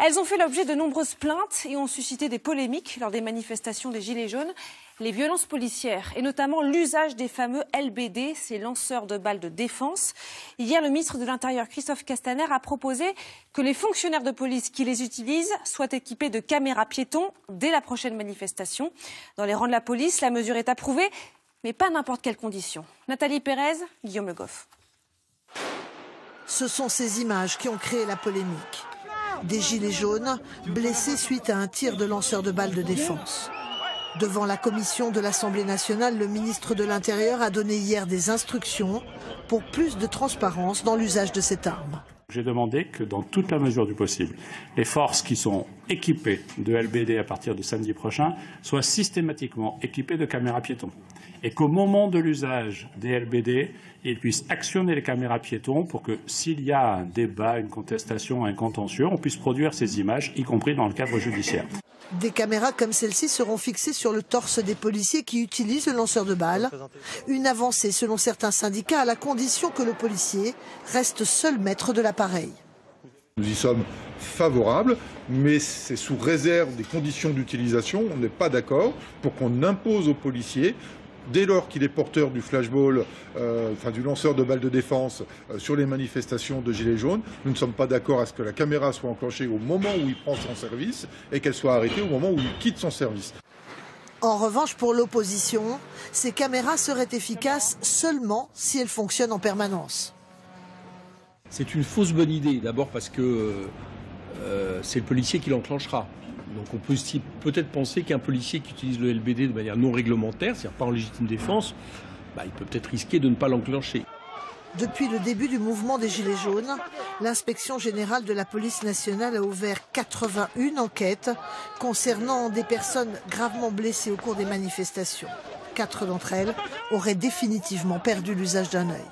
Elles ont fait l'objet de nombreuses plaintes et ont suscité des polémiques lors des manifestations des Gilets jaunes. Les violences policières et notamment l'usage des fameux LBD, ces lanceurs de balles de défense. Hier, le ministre de l'Intérieur, Christophe Castaner, a proposé que les fonctionnaires de police qui les utilisent soient équipés de caméras piétons dès la prochaine manifestation. Dans les rangs de la police, la mesure est approuvée, mais pas n'importe quelles conditions. Nathalie Pérez, Guillaume Le Goff. Ce sont ces images qui ont créé la polémique. Des gilets jaunes blessés suite à un tir de lanceur de balles de défense. Devant la commission de l'Assemblée nationale, le ministre de l'Intérieur a donné hier des instructions pour plus de transparence dans l'usage de cette arme. J'ai demandé que dans toute la mesure du possible, les forces qui sont équipées de LBD à partir de samedi prochain soient systématiquement équipées de caméras piétons. Et qu'au moment de l'usage des LBD, ils puissent actionner les caméras piétons pour que s'il y a un débat, une contestation, un contentieux, on puisse produire ces images, y compris dans le cadre judiciaire. Des caméras comme celle-ci seront fixées sur le torse des policiers qui utilisent le lanceur de balles. Une avancée selon certains syndicats à la condition que le policier reste seul maître de l'appareil. Nous y sommes favorables, mais c'est sous réserve des conditions d'utilisation. On n'est pas d'accord pour qu'on impose aux policiers, dès lors qu'il est porteur du flashball, du lanceur de balles de défense sur les manifestations de Gilets jaunes, nous ne sommes pas d'accord à ce que la caméra soit enclenchée au moment où il prend son service et qu'elle soit arrêtée au moment où il quitte son service. En revanche, pour l'opposition, ces caméras seraient efficaces seulement si elles fonctionnent en permanence. C'est une fausse bonne idée, d'abord parce que c'est le policier qui l'enclenchera. Donc on peut peut-être penser qu'un policier qui utilise le LBD de manière non réglementaire, c'est-à-dire pas en légitime défense, il peut peut-être risquer de ne pas l'enclencher. Depuis le début du mouvement des Gilets jaunes, l'inspection générale de la police nationale a ouvert 81 enquêtes concernant des personnes gravement blessées au cours des manifestations. 4 d'entre elles auraient définitivement perdu l'usage d'un œil.